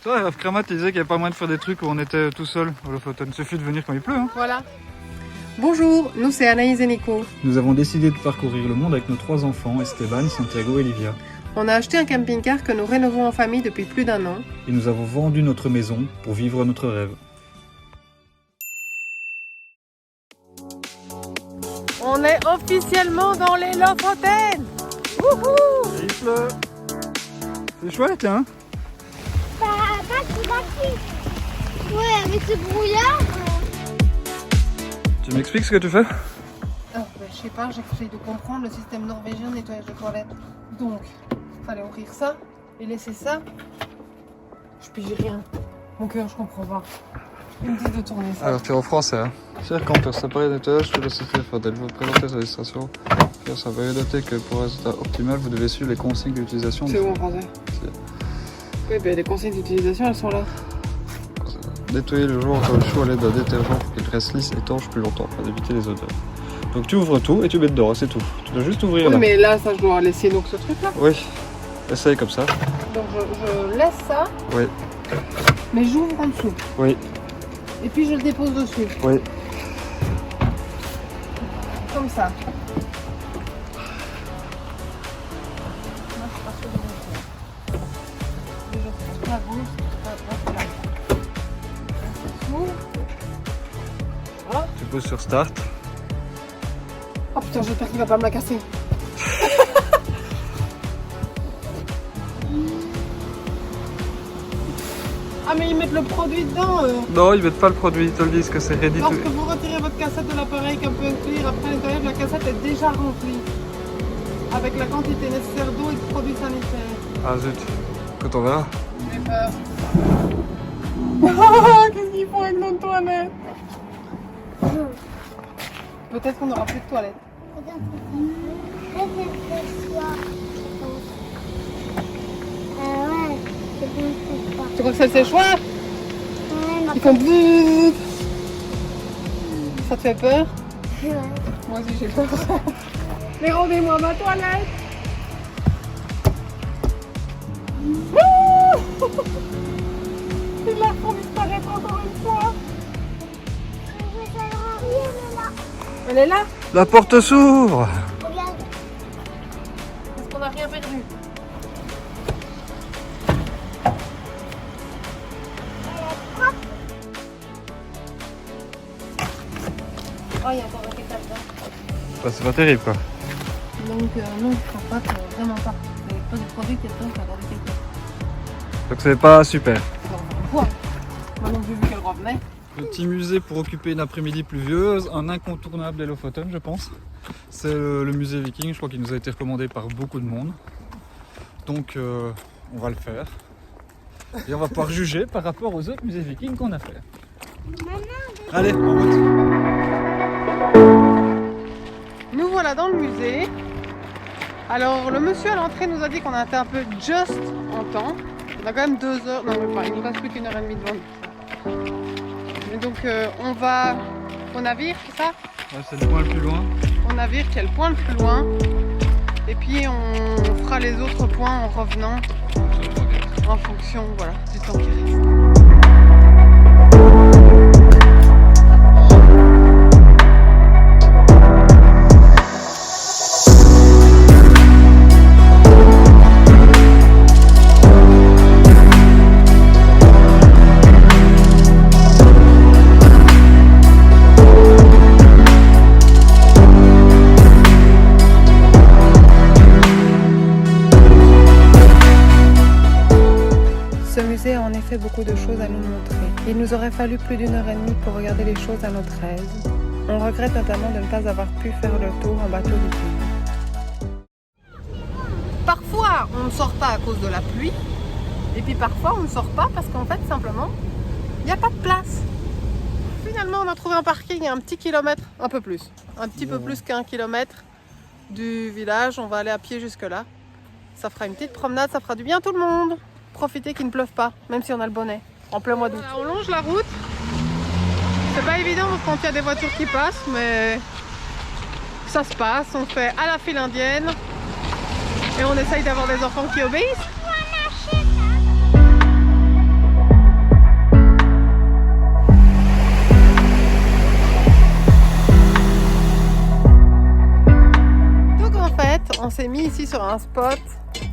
Toi, Rav Kramat, il disait qu'il n'y avait pas moyen de faire des trucs où on était tout seul au Lofoten. Il suffit de venir quand il pleut. Hein. Voilà. Bonjour, nous c'est Anaïs et Nico. Nous avons décidé de parcourir le monde avec nos 3 enfants, Esteban, Santiago et Livia. On a acheté un camping-car que nous rénovons en famille depuis plus d'1 an. Et nous avons vendu notre maison pour vivre notre rêve. On est officiellement dans les Lofoten. Wouhou! Et il pleut. C'est chouette, hein? Ouais, avec ce brouillard. Tu m'expliques ce que tu fais? Je sais pas, j'essaie de comprendre le système norvégien de nettoyage de toilettes. Donc, fallait ouvrir ça et laisser ça. Je pige rien. Mon cœur, je comprends pas. Ils me disent de tourner ça. Alors, tu es en français, hein? Cher campeur, cet appareil de nettoyage sous la société Fadel vous présenter sa illustration. Ça va noter que pour un résultat optimal, vous devez suivre les consignes d'utilisation. C'est où en français? Oui, ben les consignes d'utilisation, elles sont là. Nettoyer le jour encore le chaud à l'aide d'un détergent pour qu'il reste lisse et étanche plus longtemps, afin d'éviter les odeurs. Donc tu ouvres tout et tu mets dedans, c'est tout. Tu dois juste ouvrir Oui, là. mais là, ça, je dois laisser donc ce truc là. Oui, essaye comme ça. Donc je laisse ça, Oui, mais j'ouvre en dessous. oui, Et puis je le dépose dessus. oui. Comme ça. La gauche, la droite, là. Tu poses sur Start. Oh putain, j'espère qu'il va pas me la casser. Ah mais ils mettent le produit dedans. Non, ils mettent pas le produit, ils te le disent que c'est ready to... Lorsque vous retirez votre cassette de l'appareil qu'un peut inclure, après l'intérieur de la cassette est déjà remplie. Avec la quantité nécessaire d'eau et de produits sanitaires. Ah zut, quand on verra. J'ai peur. Qu'est-ce qu'ils font avec notre toilette? Peut-être qu'on n'aura plus de toilette. Tu crois que c'est le séchoir? Ils font bzzz. Ça te fait peur? Moi aussi j'ai peur. Mais rendez-moi ma toilette. Ils la font disparaître encore une fois. Elle est là? La porte s'ouvre. Est-ce qu'on n'a rien perdu? Oh, il y a encore un caca dedans. Bah, c'est pas terrible quoi. Donc non, je crois pas que vraiment pas. Il n'y a pas de produit qui est dedans, qui a regardé quelque chose. Donc c'est pas super. Quoi? Moi non plus vu qu'elle revenait. Petit musée pour occuper une après-midi pluvieuse, un incontournable des Lofoten je pense. C'est le musée viking, je crois qu'il nous a été recommandé par beaucoup de monde. Donc on va le faire. Et on va pouvoir juger par rapport aux autres musées vikings qu'on a fait. Allez, en route. Nous voilà dans le musée. Alors le monsieur à l'entrée nous a dit qu'on a été un peu juste en temps. On a quand même 2 heures, non mais pas, il nous reste plus qu'1 heure et demie devant nous. Et donc on va au navire, c'est ça? Ouais, c'est le point le plus loin. Au navire qui est le point le plus loin. Et puis on fera les autres points en revenant en fonction voilà, du temps qui reste. Ce musée a en effet beaucoup de choses à nous montrer. Il nous aurait fallu plus d'1 heure et demie pour regarder les choses à notre aise. On regrette notamment de ne pas avoir pu faire le tour en bateau viking. Parfois, on ne sort pas à cause de la pluie. Et puis parfois, on ne sort pas parce qu'en fait, simplement, il n'y a pas de place. Finalement, on a trouvé un parking à un petit kilomètre, un peu plus. Un petit peu plus qu'1 kilomètre du village. On va aller à pied jusque là. Ça fera une petite promenade, ça fera du bien à tout le monde. Profitez qu'il ne pleuve pas, même si on a le bonnet, en plein mois d'août. On longe la route. C'est pas évident quand il y a des voitures qui passent, mais ça se passe. On fait à la file indienne et on essaye d'avoir des enfants qui obéissent. s'est mis ici sur un spot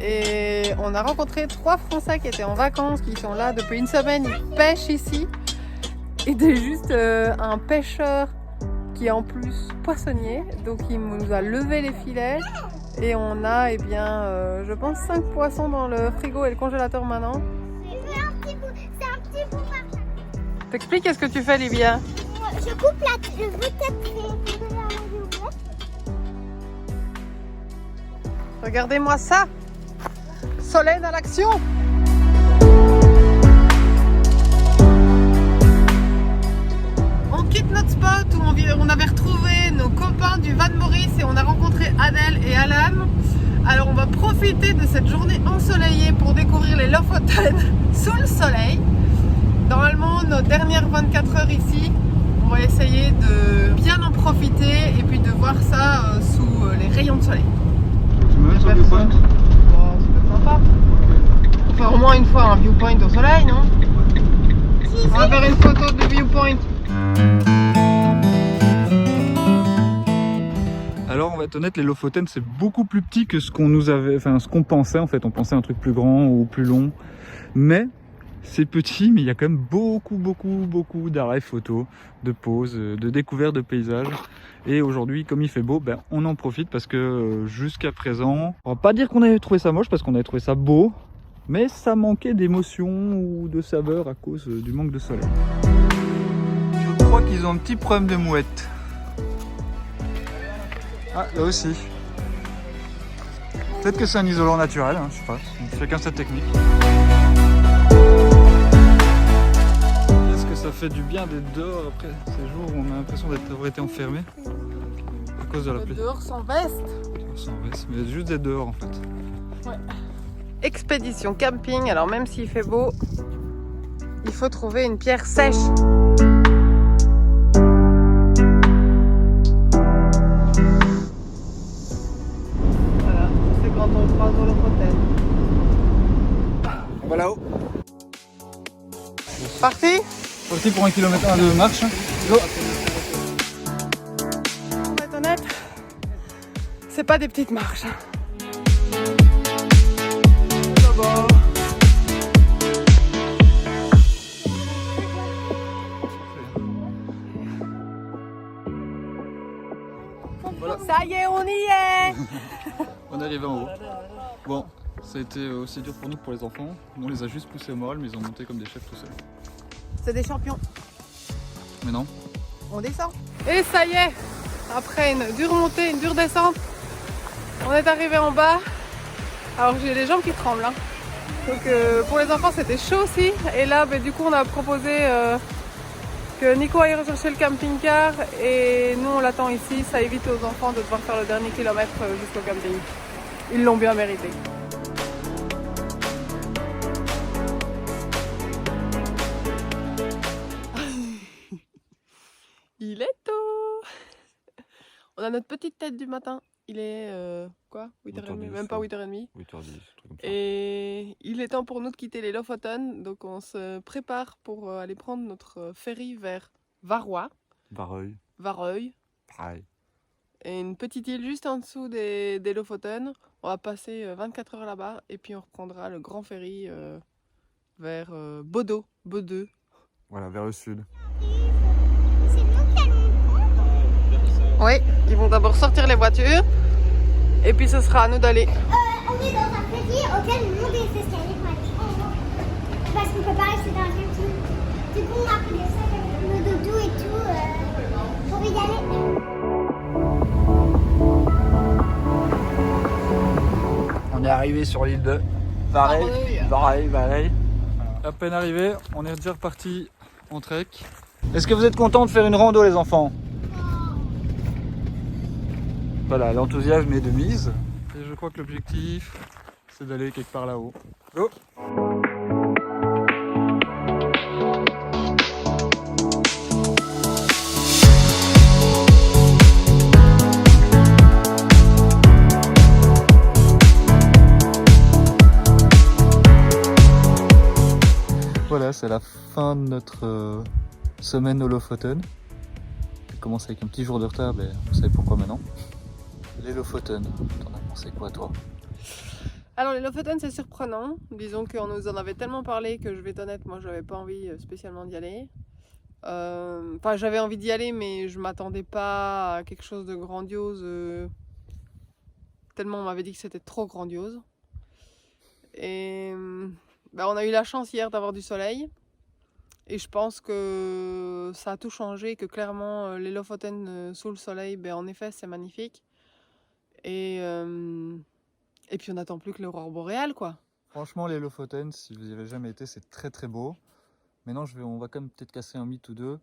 et on a rencontré 3 Français qui étaient en vacances, qui sont là depuis une semaine, ils pêchent ici. Et c'est juste un pêcheur qui est en plus poissonnier, donc il nous a levé les filets et on a, eh bien, je pense 5 poissons dans le frigo et le congélateur maintenant. C'est un petit bout par chaque. T'expliques qu'est-ce que tu fais, Livia? Je coupe le bout de tête. Regardez-moi ça! Solène à l'action! On quitte notre spot où on avait retrouvé nos copains du Van Maurice et on a rencontré Adèle et Alan. Alors on va profiter de cette journée ensoleillée pour découvrir les Lofoten sous le soleil. Normalement, nos dernières 24 heures ici, on va essayer de bien en profiter et puis de voir ça sous les rayons de soleil. Tu me mets sur le viewpoint? Oh, ça peut être sympa. On va faire au moins une fois un viewpoint au soleil, non? On va faire une photo de viewpoint. Alors on va être honnête, les Lofoten c'est beaucoup plus petit que ce qu'on nous avait, enfin ce qu'on pensait en fait. On pensait un truc plus grand ou plus long, mais c'est petit, mais il y a quand même beaucoup d'arrêts photos, de pauses, de découvertes de paysages. Et aujourd'hui, comme il fait beau, ben, on en profite parce que jusqu'à présent, on va pas dire qu'on avait trouvé ça moche parce qu'on avait trouvé ça beau, mais ça manquait d'émotion ou de saveur à cause du manque de soleil. Je crois qu'ils ont un petit problème de mouette. Ah, là aussi. Peut-être que c'est un isolant naturel, hein, je sais pas. Chacun sa technique. Est-ce que ça fait du bien d'être dehors après ces jours où on a l'impression d'avoir été enfermé à cause de la pluie? Dehors sans veste. Sans veste, mais juste d'être dehors en fait. Ouais. Expédition camping, alors même s'il fait beau, il faut trouver une pierre sèche. Voilà, c'est quand on croise dans le hôtel. On va là-haut. Parti? Parti pour 1 km de marche. Go. On va être honnête, c'est pas des petites marches. D'abord. Voilà. Ça y est, on y est. On est arrivé en haut. Bon, ça a été aussi dur pour nous que pour les enfants. Nous on les a juste poussés au moral, mais ils ont monté comme des chefs tout seuls. C'est des champions. Mais non. On descend. Et ça y est, après une dure montée, une dure descente, on est arrivé en bas. Alors j'ai les jambes qui tremblent. Hein. Donc pour les enfants c'était chaud aussi. Et là du coup on a proposé que Nico aille rechercher le camping-car et nous on l'attend ici. Ça évite aux enfants de devoir faire le dernier kilomètre jusqu'au camping. Ils l'ont bien mérité. Il est tôt. On a notre petite tête du matin. Il est quoi 8h30, même pas 8h30. 8h10, truc comme ça. Et il est temps pour nous de quitter les Lofoten. Donc on se prépare pour aller prendre notre ferry vers Varoy. Vareuil. Pareil. Et une petite île juste en dessous des Lofoten. On va passer 24 heures là-bas et puis on reprendra le grand ferry vers Bodø. Voilà, vers le sud. C'est nous qui allons prendre. Oui, ils vont d'abord sortir les voitures et puis ce sera à nous d'aller. On est dans un petit auquel on monte des escaliers pour aller en haut. Parce qu'on peut pas rester dans un camping. Du coup, on a pris des sacs avec le doudou et tout pour y aller. On est arrivé sur l'île de Vareuil. À peine arrivé, on est déjà reparti en trek. Est-ce que vous êtes contents de faire une rando les enfants? Voilà, l'enthousiasme est de mise. Et je crois que l'objectif, c'est d'aller quelque part là-haut. Go! Voilà, c'est la fin de notre semaine au Lofoten. On commence avec un petit jour de retard, mais vous savez pourquoi maintenant. Les Lofoten, t'en as pensé quoi toi? Alors les Lofoten c'est surprenant, disons qu'on nous en avait tellement parlé que je vais être honnête, moi j'avais pas envie spécialement d'y aller. Enfin j'avais envie d'y aller mais je m'attendais pas à quelque chose de grandiose, tellement on m'avait dit que c'était trop grandiose. Et bah, on a eu la chance hier d'avoir du soleil et je pense que ça a tout changé, que clairement les Lofoten sous le soleil, ben, en effet c'est magnifique. Et puis on n'attend plus que l'aurore boréale quoi. Franchement, les Lofoten, si vous y avez jamais été, c'est très très beau. Maintenant, on va quand même peut-être casser un mythe ou deux.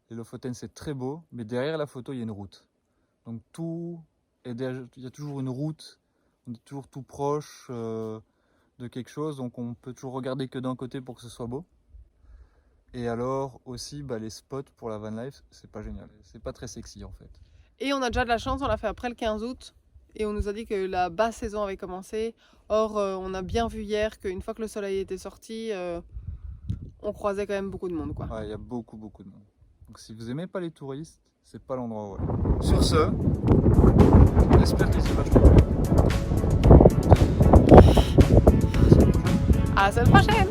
Les Lofoten, c'est très beau, mais derrière la photo, il y a une route. Donc tout est derrière, il y a toujours une route, on est toujours tout proche de quelque chose, donc on peut toujours regarder que d'un côté pour que ce soit beau. Et alors aussi, bah, les spots pour la van life, c'est pas génial, c'est pas très sexy en fait. Et on a déjà de la chance, on l'a fait après le 15 août. Et on nous a dit que la basse saison avait commencé. Or, on a bien vu hier qu'une fois que le soleil était sorti, on croisait quand même beaucoup de monde, quoi. Ouais, il y a beaucoup de monde. Donc si vous aimez pas les touristes, c'est pas l'endroit où aller. Sur ce, j'espère que les images t'ont plu. À la semaine prochaine!